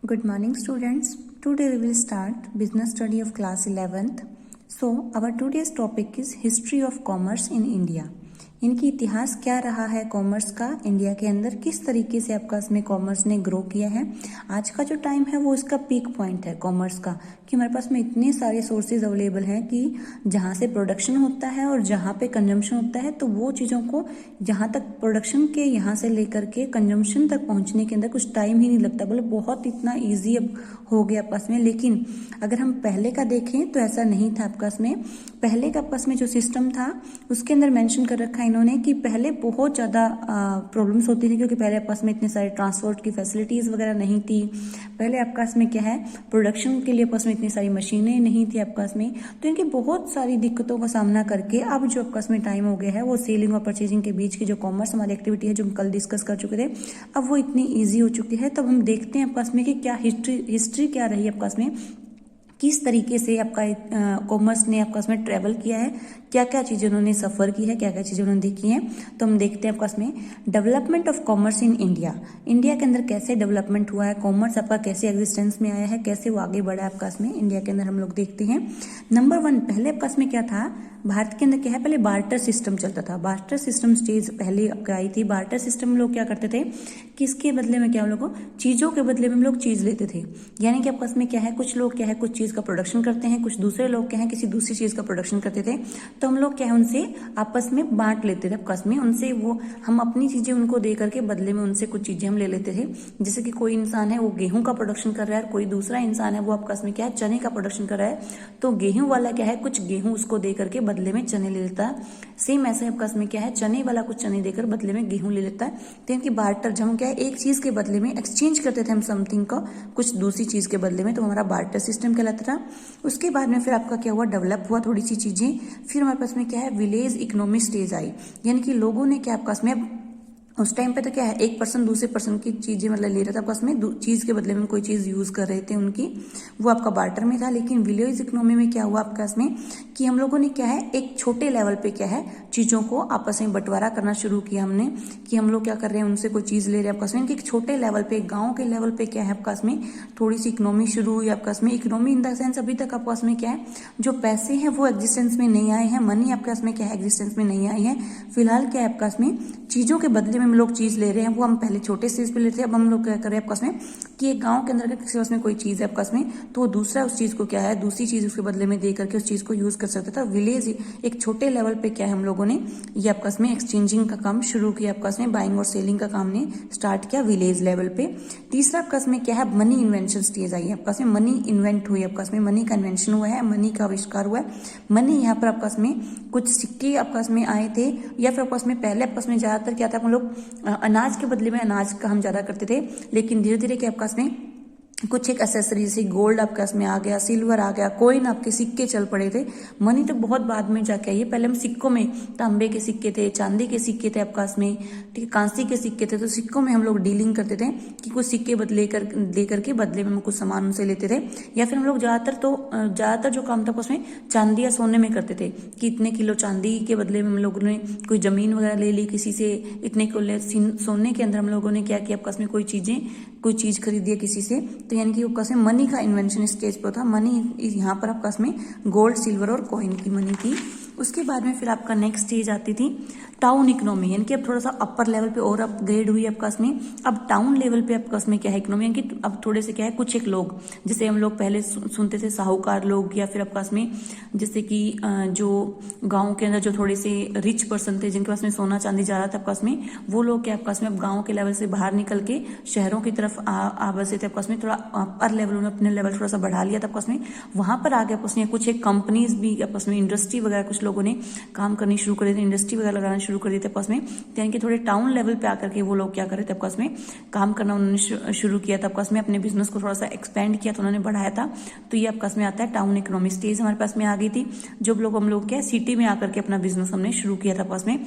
Good morning, students. Today we will start business study of class 11th. So, our today's topic is history of commerce in India. इनकी इतिहास क्या रहा है commerce का India के अंदर, किस तरीके से आपका इसमें कॉमर्स ने ग्रो किया है। आज का जो टाइम है वो इसका पीक पॉइंट है कॉमर्स का, कि हमारे पास में इतने सारे सोर्सेज अवेलेबल हैं कि जहाँ से प्रोडक्शन होता है और जहाँ पे कंजम्पशन होता है, तो वो चीज़ों को जहाँ तक प्रोडक्शन के यहाँ से लेकर के कंजम्पशन तक पहुँचने के अंदर कुछ टाइम ही नहीं लगता, बोले बहुत इतना ईजी अब हो गया आपस में। लेकिन अगर हम पहले का देखें तो ऐसा नहीं था आपस में। पहले का आपस में जो सिस्टम था उसके अंदर मेंशन कर रखा है इन्होंने कि पहले बहुत ज़्यादा प्रॉब्लम्स होती थी, क्योंकि पहले आपस में इतने सारे ट्रांसपोर्ट की फैसिलिटीज़ वगैरह नहीं थी। पहले आपस में क्या है, प्रोडक्शन के लिए आपस में इतनी सारी मशीनें नहीं थी आपस में। तो इनकी बहुत सारी दिक्कतों का सामना करके अब जो आपस में टाइम हो गया है, वो सेलिंग और परचेजिंग के बीच की जो कॉमर्स हमारी एक्टिविटी है, जो हम कल डिस्कस कर चुके थे, अब वो इतनी ईजी हो चुकी है। तब हम देखते हैं आपस में कि क्या हिस्ट्री क्या रही आपस में, किस तरीके से आपका कॉमर्स ने आपका उसमें ट्रैवल किया है, क्या क्या चीज़ें उन्होंने सफ़र की है, क्या क्या चीज़ें उन्होंने देखी हैं। तो हम देखते हैं आपका उसमें development of commerce in India. India के अंदर कैसे डेवलपमेंट हुआ है, कॉमर्स आपका कैसे एग्जिस्टेंस में आया है, कैसे वो आगे बढ़ा है आपका इसमें इंडिया के अंदर हम लोग देखते हैं। नंबर 1, पहले आपका इसमें क्या था, भारत के अंदर क्या है, पहले बार्टर सिस्टम चलता था। बार्टर सिस्टम स्टेज पहले आई थी। बार्टर सिस्टम में लोग क्या करते थे, किसके बदले में क्या, हम लोग को चीज़ों के बदले में हम लोग चीज़ लेते थे। यानी कि आपस में क्या है, कुछ लोग क्या है कुछ चीज़ का प्रोडक्शन करते हैं, कुछ दूसरे लोग क्या है किसी दूसरी चीज़ का प्रोडक्शन करते थे। तो हम लोग क्या है उनसे आपस में बांट लेते थे आपस में, उनसे वो हम अपनी चीज़ें उनको दे करके बदले में उनसे कुछ चीज़ें हम ले लेते थे। जैसे कि कोई इंसान है वो गेहूं का प्रोडक्शन कर रहा है और कोई दूसरा इंसान है वो आपस में क्या है चने का प्रोडक्शन कर रहा है, तो गेहूं वाला क्या है कुछ गेहूं उसको दे करके बदले में चने ले लेता है। सेम ऐसे आपस में क्या है, चने वाला कुछ चने देकर बदले में गेहूं ले लेता है। तो इनकी बार्टर, जब हम क्या है एक चीज़ के बदले में एक्सचेंज करते थे हम समथिंग को कुछ दूसरी चीज़ के बदले में, तो हमारा बार्टर सिस्टम कहलाता था। उसके बाद में फिर आपका क्या हुआ, डेवलप हुआ थोड़ी सी चीज़ें। फिर हमारे पास में क्या है, विलेज इकोनॉमिक स्टेज आई। यानी कि लोगों ने क्या आपस में उस टाइम पे तो क्या है, एक पर्सन दूसरे पर्सन की चीजें मतलब ले रहा था आपस में, चीज के बदले में कोई चीज यूज कर रहे थे उनकी, वो आपका बार्टर में था। लेकिन विलेज इकोनॉमी में क्या हुआ आपका इसमें, कि हम लोगों ने क्या है एक छोटे लेवल पे क्या है चीजों को आपस में बंटवारा करना शुरू किया हमने, कि हम लोग क्या कर रहे हैं उनसे कोई चीज ले रहे हैं आपस में। एक छोटे लेवल पे, गाँव के लेवल पे क्या है आपस में थोड़ी सी इकोनॉमी शुरू हुई आपस में। इकोनॉमी इन द सेंस अभी तक आपस में क्या है, जो पैसे हैं वो एग्जिस्टेंस में नहीं आए हैं, मनी आपके में क्या है एग्जिस्टेंस में नहीं आई है। फिलहाल क्या है आपका में चीजों के बदले में हम लोग चीज ले रहे हैं, वो हम पहले छोटे स्टेज पे लेते हैं, अब हम लोग क्या कर रहे हैं आपस में कि एक गांव के अंदर किसी पास में कोई चीज है आपस में, तो वो दूसरा उस चीज को क्या है दूसरी चीज उसके बदले में दे करके उस चीज को यूज कर सकता था। विलेज एक छोटे लेवल पे क्या है हम लोगों ने ये आपस में एक्सचेंजिंग का काम शुरू किया, आपस में बाइंग और सेलिंग का काम ने स्टार्ट किया विलेज लेवल पे। तीसरा आपस में क्या है, मनी इन्वेंशन स्टेज आई है, आपस में मनी इन्वेंट हुई, आपस में मनी का इन्वेंशन हुआ है, मनी का आविष्कार हुआ है। मनी यहाँ पर आपस में कुछ सिक्के आपस में आए थे, या फिर आपस में पहले आपस में ज्यादातर क्या था, हम लोग अनाज के बदले में अनाज का हम ज्यादा करते थे। लेकिन धीरे धीरे क्या आपस में कुछ एक एसेसरी से गोल्ड आपके इसमें आ गया, सिल्वर आ गया, कोइन आपके सिक्के चल पड़े थे। मनी तो बहुत बाद में जाके आई है, पहले हम सिक्कों में तांबे के सिक्के थे, चांदी के सिक्के थे आपका इसमें, ठीक है, कांसी के सिक्के थे, तो सिक्कों में हम लोग डीलिंग करते थे कि कुछ सिक्के दे करके बदले में हम कुछ सामान उनसे लेते थे। या फिर हम लोग ज्यादातर जो काम था उसमें चांदी या सोने में करते थे, कि इतने किलो चांदी के बदले में हम लोगों ने कोई जमीन वगैरह ले ली किसी से, इतने किलो सोने के अंदर हम लोगों ने क्या किया आपस में कोई चीज खरीदी है किसी से। तो यानी कि आपस में मनी का इन्वेंशन स्टेज पर था। मनी यहाँ पर आपस में गोल्ड, सिल्वर और कॉइन की मनी थी। उसके बाद में फिर आपका नेक्स्ट स्टेज आती थी टाउन इकोनॉमी, यानी कि अब थोड़ा सा अपर लेवल पे और अपग्रेड हुई आपका में। अब टाउन लेवल पे आपका में क्या है इकोनॉमी, यानी कि अब थोड़े से क्या है कुछ एक लोग, जैसे हम लोग पहले सुनते थे साहूकार लोग, या फिर आपका में जैसे कि जो गाँव के अंदर जो थोड़े से रिच पर्सन थे जिनके पास में सोना चांदी जा रहा था आपका में, वो लोग क्या आपका में अब गाँव के लेवल से बाहर निकल के शहरों की तरफ आ बसे थे आपका में। थोड़ा अपर लेवल में अपने लेवल थोड़ा सा बढ़ा लिया था आपस में। वहां पर आगे आपस में कुछ एक कंपनीज भी आपस में, इंडस्ट्री वगैरह कुछ लोगों ने काम करनी शुरू कर दी थी, इंडस्ट्री वगैरह लगाना शुरू कर दी थी आपस में। यानी कि थोड़े टाउन लेवल पे आकर के वो लोग क्या कर रहे थे आपस में काम करना उन्होंने शुरू किया था आपस में, अपने बिजनेस को थोड़ा सा एक्सपेंड किया था, उन्होंने बढ़ाया था। तो ये आपस में आता है टाउन इकोनॉमिक स्टेज हमारे पास में आ गई थी, जो लोग हम लोग क्या सिटी में आकर के अपना बिजनेस हमने शुरू किया था आपस में।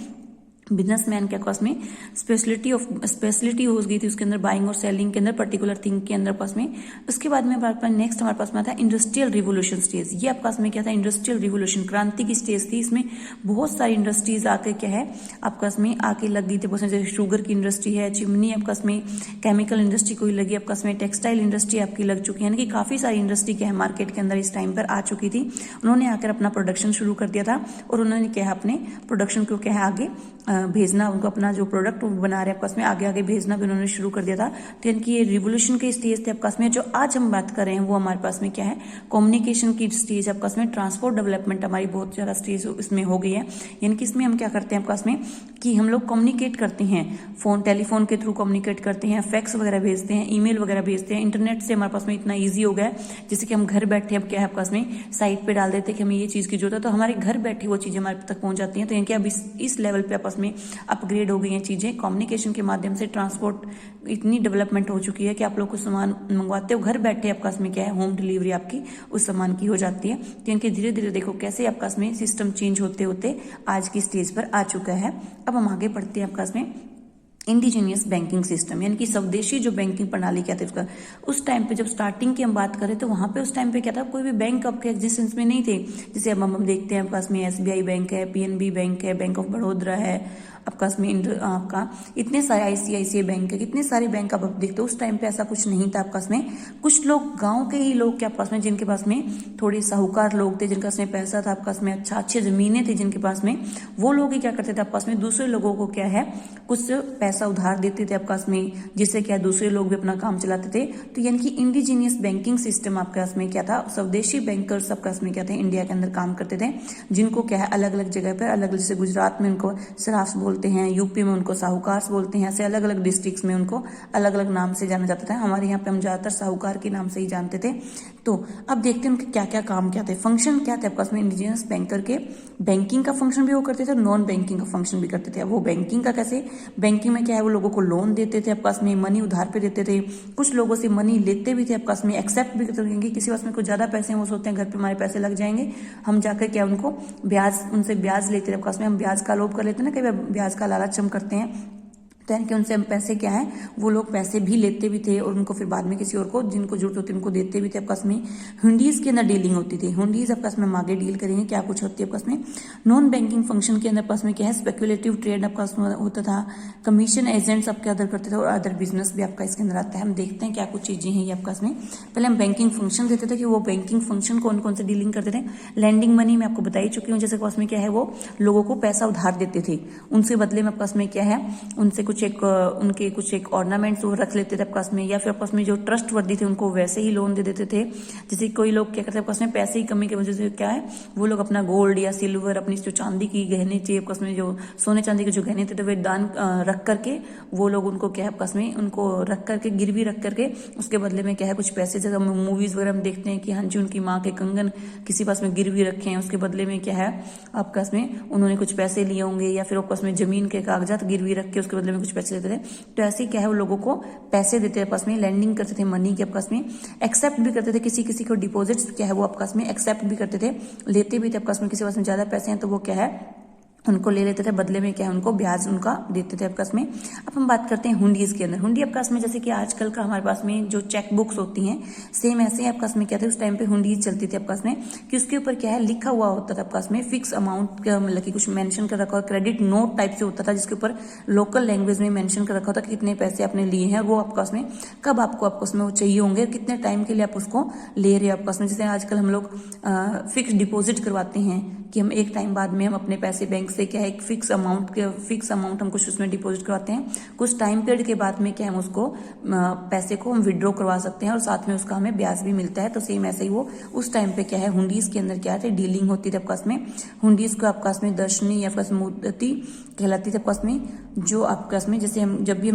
बिजनेसमैन के पास में स्पेशलिटी हो गई थी उसके अंदर, बाइंग और सेलिंग के अंदर, पर्टिकुलर थिंग के अंदर पास में। उसके बाद में हमारे पास नेक्स्ट हमारे पास में आता है इंडस्ट्रियल रिवोल्यूशन स्टेज। ये आपके पास में क्या था, इंडस्ट्रियल रिवोल्यूशन, क्रांति की स्टेज थी। इसमें बहुत सारी इंडस्ट्रीज आके क्या है आपके पास में आके लग गई थी। जैसे शुगर की इंडस्ट्री है, चिमनी आपके पास में, केमिकल इंडस्ट्री कोई लगी आपके पास में, टेक्सटाइल इंडस्ट्री आपकी लग चुकी है, यानी कि काफी सारी इंडस्ट्री क्या है मार्केट के अंदर इस टाइम पर आ चुकी थी। उन्होंने आकर अपना प्रोडक्शन शुरू कर दिया था और उन्होंने क्या है अपने प्रोडक्शन को क्या है आगे भेजना, उनको अपना जो प्रोडक्ट बना रहे हैं आपस में आगे आगे भेजना भी उन्होंने शुरू कर दिया था। तो इनकी ये रिवोल्यूशन के स्टेज थे आपस में। जो आज हम बात कर रहे हैं वो हमारे पास में क्या है, कम्युनिकेशन की स्टेज आपस में, ट्रांसपोर्ट डेवलपमेंट हमारी बहुत ज्यादा स्टेज इसमें हो गई है। यानी कि इसमें हम क्या करते हैं आपस में कि हम लोग कम्युनिकेट करते हैं, फोन टेलीफोन के थ्रू कम्युनिकेट करते हैं, फैक्स वगैरह भेजते हैं, ईमेल वगैरह भेजते हैं। इंटरनेट से हमारे पास में इतना ईजी हो गया है, जैसे कि हम घर बैठे अब क्या है आपस में साइट पे डाल देते हैं कि हमें ये चीज की जरूरत है, तो हमारे घर बैठे वो चीजें हमारे तक पहुंच जाती हैं। तो यानी कि अब इस लेवल पे आपस में अपग्रेड हो गई हैं चीजें, कम्युनिकेशन के माध्यम से ट्रांसपोर्ट इतनी डेवलपमेंट हो चुकी है कि आप लोग को सामान मंगवाते हो घर बैठे आपका में क्या है होम डिलीवरी आपकी उस सामान की हो जाती है। तो इनके धीरे धीरे देखो कैसे आपका में सिस्टम चेंज होते होते आज की स्टेज पर आ चुका है। अब हम आगे बढ़ते हैं आपका में इंडिजीनियस बैंकिंग सिस्टम, यानी कि स्वदेशी जो बैंकिंग प्रणाली क्या था उसका। उस टाइम पे जब स्टार्टिंग की हम बात करें तो वहां पे उस टाइम पे क्या था, कोई भी बैंक आपके एग्जिस्टेंस में नहीं थे। जैसे अब हम देखते हैं आपके में SBI बैंक है, PNB बैंक है, बैंक ऑफ बड़ौदा है, आपका आपका इतने सारे ICICI बैंक है, कितने सारे बैंक आप देखते हो। उस टाइम पे ऐसा कुछ नहीं था आपका में। कुछ लोग गांव के ही लोग क्या पास में, जिनके पास में थोड़े साहूकार लोग थे, जिनके पास में पैसा था आपका में, अच्छा अच्छे जमीनें थी जिनके पास में, वो लोग ही क्या करते थे आपस में दूसरे लोगों को क्या है कुछ पैसा उधार देते थे आपका में, जिससे क्या दूसरे लोग भी अपना काम चलाते थे। तो यानी कि इंडिजीनियस बैंकिंग सिस्टम आपके पास में क्या था, स्वदेशी बैंकर्स आपके में क्या थे इंडिया के अंदर काम करते थे, जिनको क्या है अलग अलग जगह पर अलग अलग, जैसे गुजरात में उनको सराफ्स बोलते हैं, यूपी में उनको साहूकार बोलते हैं, ऐसे अलग अलग डिस्ट्रिक्ट्स में उनको अलग अलग नाम से जाना जाता था। हमारे यहाँ पे हम ज्यादातर साहूकार के नाम से ही जानते थे। तो अब देखते हैं उनके क्या क्या काम क्या थे, फंक्शन क्या थे आपस में इंडिजिनियस बैंकर के। बैंकिंग का फंक्शन भी वो करते थे, नॉन बैंकिंग का फंक्शन भी करते थे। वो बैंकिंग का कैसे, बैंकिंग में क्या है वो लोगों को लोन देते थे आपस में, मनी उधार पे देते थे, कुछ लोगों से मनी लेते भी थे आपस में, एक्सेप्ट भी करते थे। किसी पास में कुछ ज्यादा पैसे वो सोचते हैं घर पे हमारे पैसे लग जाएंगे, हम जाकर क्या उनको ब्याज, उनसे ब्याज लेते थे आपस में। हम ब्याज का लोभ कर लेते हैं ना, कई बार ब्याज का लालच हम करते हैं, तो यानी कि उनसे हम पैसे क्या है वो लोग पैसे भी लेते भी थे और उनको फिर बाद में किसी और को जिनको जरूरत होती है उनको देते भी थे। आपस में हुंडीज के अंदर डीलिंग होती थी। हुंडीज आपस में हम आगे डील करेंगे क्या कुछ होती है आपस में। नॉन बैंकिंग फंक्शन के अंदर आपस में क्या है, स्पेकुलेटिव ट्रेड आपका होता था, कमीशन एजेंट्स आपके अदर करते थे और अदर बिजनेस भी आपका इसके अंदर आता है। हम देखते हैं क्या कुछ चीजें हैं ये आपका में। पहले हम बैंकिंग फंक्शन देते थे कि वो बैंकिंग फंक्शन कौन कौन से डीलिंग करते थे। लैंडिंग मनी मैं आपको बता ही चुकी हूँ, जैसे आपस में क्या है वो लोगों को पैसा उधार देते थे, उनसे बदले में आपस में क्या है उनसे कुछ एक ऑर्नामेंट्स वो रख लेते थे आपस में, या फिर आपस में जो ट्रस्ट वर्दी थे उनको वैसे ही लोन दे देते थे। जैसे कोई लोग क्या करते हैं आपस में पैसे की कमी की वजह से क्या है वो लोग अपना गोल्ड या सिल्वर, अपनी जो चांदी की गहने चाहिए आपस में, जो सोने चांदी के जो गहने थे वे दान रख करके वो लोग उनको क्या है आपस में उनको रख करके गिरवी रख करके उसके बदले में क्या है कुछ पैसे, जैसे मूवीज वगैरह हम देखते हैं कि हाँ जी उनकी माँ के कंगन किसी पास में गिरवी रखे हैं, उसके बदले में क्या है आपस में उन्होंने कुछ पैसे लिए होंगे, या फिर आपस में जमीन के कागजात गिरवी रख के उसके बदले में कुछ पैसे देते थे। तो ऐसे क्या है वो लोगों को पैसे देते थे आपस में, लैंडिंग करते थे मनी के आपस में, एक्सेप्ट भी करते थे किसी किसी को डिपॉजिट्स क्या है वो आपस में एक्सेप्ट भी करते थे, लेते भी थे आपस में। किसी पास में ज्यादा पैसे हैं तो वो क्या है उनको ले लेते थे, बदले में क्या है उनको ब्याज उनका देते थे आपस में। अब हम बात करते हैं हुंडीज के अंदर। हुंडी आपस में जैसे कि आजकल का हमारे पास में जो चेक बुक्स होती हैं सेम ऐसे आपस में क्या थे उस टाइम पे हुंडीज चलती थी आपस में, कि उसके ऊपर क्या है लिखा हुआ होता था आपस में फिक्स अमाउंट, मतलब कि कुछ मेंशन कर रखा हुआ, क्रेडिट नोट टाइप से होता था जिसके ऊपर लोकल लैंग्वेज में मेंशन कर रखा होता कि कितने पैसे आपने लिए हैं, वो आपस में कब आपको आपस में वो चाहिए होंगे, कितने टाइम के लिए आप उसको ले रहे हो आपस में। जैसे आजकल हम लोग फिक्स डिपोजिट करवाते हैं कि हम एक टाइम बाद में हम अपने पैसे बैंक से क्या है एक फिक्स अमाउंट हम कुछ उसमें डिपॉजिट करवाते हैं, कुछ टाइम पीरियड के बाद में क्या हम उसको पैसे को हम विड्रॉ करवा सकते हैं और साथ में उसका हमें ब्याज भी मिलता है। तो सेम ऐसे ही वो उस टाइम पे क्या है हुंडीज के अंदर क्या है डीलिंग होती थी आपस में। हुंडीज को आपस में दर्शनी या मुद्दती कहलाती थी आपस में। जो आपके पास में जैसे हम जब भी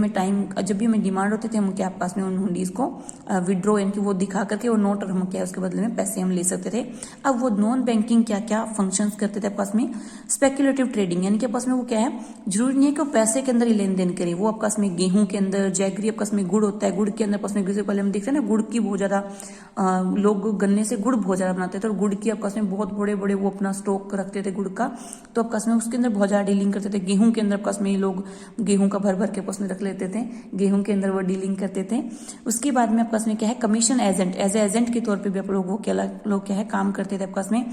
हमें डिमांड होती थी हम क्या आपके पास में उन हुंडीज को विड्रॉ यानी कि वो दिखा करके वो नोट और हम क्या उसके बदले में पैसे हम ले सकते थे। अब वो नॉन बैंकिंग क्या क्या फंक्शंस करते थे आपके पास में, स्पेक्युलेटिव ट्रेडिंग यानी कि आपके पास में वो क्या है, जरूरी नहीं है कि वो पैसे के अंदर ही लेन देन करें। वो आपके पास में गेहूं के अंदर, जैगरी आपके पास में गुड़ होता है, गुड़ के अंदर आपके पास में जैसे पहले हम देखते हैं ना गुड़ की बहुत ज्यादा लोग गन्ने से गुड़ बहुत ज्यादा बनाते थे और गुड़ की आपके पास में बहुत बड़े बड़े वो अपना स्टॉक रखते थे गुड़ का, तो आपके पास में उसके अंदर बहुत ज्यादा डीलिंग करते थे। गेहूं के अंदर आपके पास में लोग गेहूं का भर भर के पास में रख लेते थे, गेहूं के अंदर वो डीलिंग करते थे। उसके बाद में आपके पास में क्या है, कमीशन एजेंट, एज एजेंट के तौर पे भी आप लोग क्या है काम करते थे आपके पास में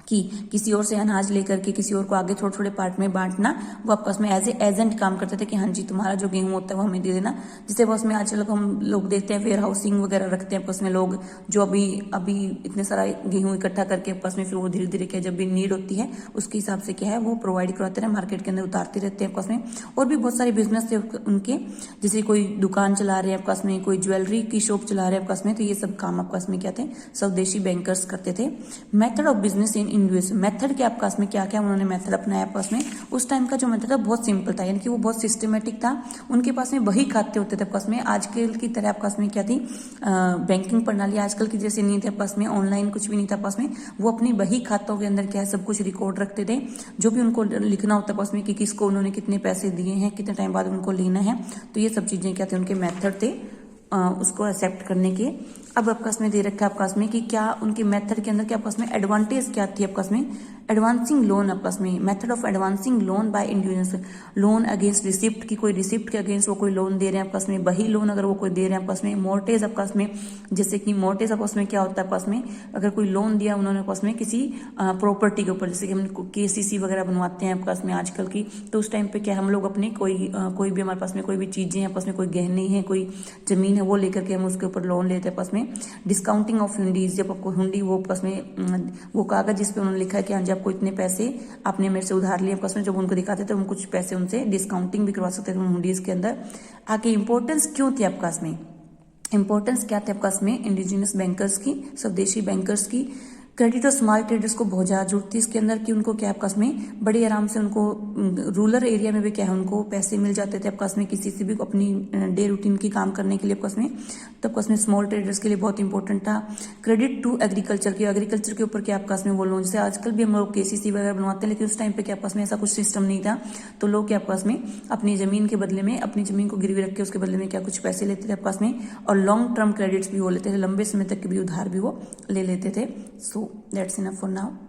कि किसी और से अनाज लेकर के किसी और को आगे थोड़े थोड़े पार्ट में बांटना, वो आपस में एज ए एजेंट काम करते थे कि हाँ जी तुम्हारा जो गेहूं होता है वो हमें दे देना। जिससे बस में आजकल हम लोग देखते हैं वेयर हाउसिंग वगैरह रखते हैं आपस में लोग, जो अभी इतने सारा गेहूं इकट्ठा करके आपस में फिर वो धीरे धीरे क्या जब भी नीड होती है उसके हिसाब से क्या है वो प्रोवाइड करवाते रहे, मार्केट के अंदर उतारते रहते हैं आपस में। और भी बहुत सारे बिजनेस थे उनके, जैसे कोई दुकान चला रहे हैं आपस में, कोई ज्वेलरी की शॉप चला रहे हैं आपस में, तो ये सब काम आपस में क्या थे, स्वदेशी बैंकर्स करते थे। Method of business in India, method के आपके पास में क्या क्या उन्होंने मेथड अपनाया आपस में। उस टाइम का जो मेथड था बहुत सिंपल था, यानी कि वो बहुत सिस्टमेटिक था। उनके पास में वही खाते होते थे आपस में, आजकल की तरह आपके पास में क्या थी बैंकिंग प्रणाली आजकल की जैसे नहीं थी आपस में, ऑनलाइन कुछ भी नहीं था आपस में। वो अपनी वही खातों के अंदर क्या है सब कुछ रिकॉर्ड रखते थे, जो भी उनको लिखना होता आपस में कि किसको उन्होंने कितने पैसे दिए हैं, कितने टाइम बाद उनको लेना है, तो ये सब चीजें क्या थे उनके मेथड थे उसको एक्सेप्ट करने के। अब आपके पास में दे रखा है आपके पास में कि क्या उनके मेथड के अंदर क्या आपके पास में एडवांटेज क्या थी आपके पास में, एडवांसिंग लोन आपके पास में, method of advancing loan by individuals, loan against receipt की कोई रिसिप्ट के अगेंस्ट वो कोई लोन दे रहे हैं आपके पास में, वही लोन अगर वो कोई दे रहे हैं आपके पास में। मोर्टेज आपके पास में, जैसे कि मोर्टेज आपके पास में क्या होता है आपके पास में, अगर कोई लोन दिया उन्होंने आपके पास में किसी प्रॉपर्टी के ऊपर, जैसे कि हम केसीसी वगैरह बनवाते हैं आपके पास में आजकल की, तो उस टाइम पे क्या हम लोग अपने कोई भी हमारे पास में कोई भी चीजें हैं आपस में, कोई गहने हैं, कोई जमीन है, वो लेकर के हम उसके ऊपर लोन लेते हैं आपस में। डिस्काउंटिंग ऑफ हुंडीज, जब आपको हुंडी वो आपस में वो कागज जिसपे उन्होंने लिखा है कि हाँ जी आपको इतने पैसे आपने मेरे से उधार लिए आपस में, जब उनको दिखाते थे हम कुछ पैसे उनसे डिस्काउंटिंग भी करवा सकते थे हुंडीज के अंदर। आगे इंपॉर्टेंस क्यों थी आपके पास में, इंपॉर्टेंस क्या थे आपके पास में इंडिजिनियस बैंकर्स की, स्वदेशी बैंकर्स की। क्रेडिट और स्मॉल ट्रेडर्स को बहुत ज्यादा जरूरत थी इसके अंदर कि उनको क्या आपका में बड़े आराम से उनको रूरल एरिया में भी क्या है उनको पैसे मिल जाते थे आपका में, किसी से भी अपनी डे रूटीन की काम करने के लिए आपका में, तो आपका में स्मॉल ट्रेडर्स के लिए बहुत इंपॉर्टेंट था। क्रेडिट टू एग्रीकल्चर की, एग्रीकल्चर के ऊपर क्या आपका में वो लोन, जैसे आजकल भी हम लोग केसीसी वगैरह बनवाते हैं, लेकिन उस टाइम पे क्या आपका में ऐसा कुछ सिस्टम नहीं था, तो लोग क्या आपका में अपनी जमीन के बदले में, अपनी जमीन को गिरवी रख के उसके बदले में क्या कुछ पैसे लेते थे आपका में, और लॉन्ग टर्म क्रेडिट्स भी वो लेते थे, लंबे समय तक के भी उधार भी वो ले लेते थे। So that's enough for now.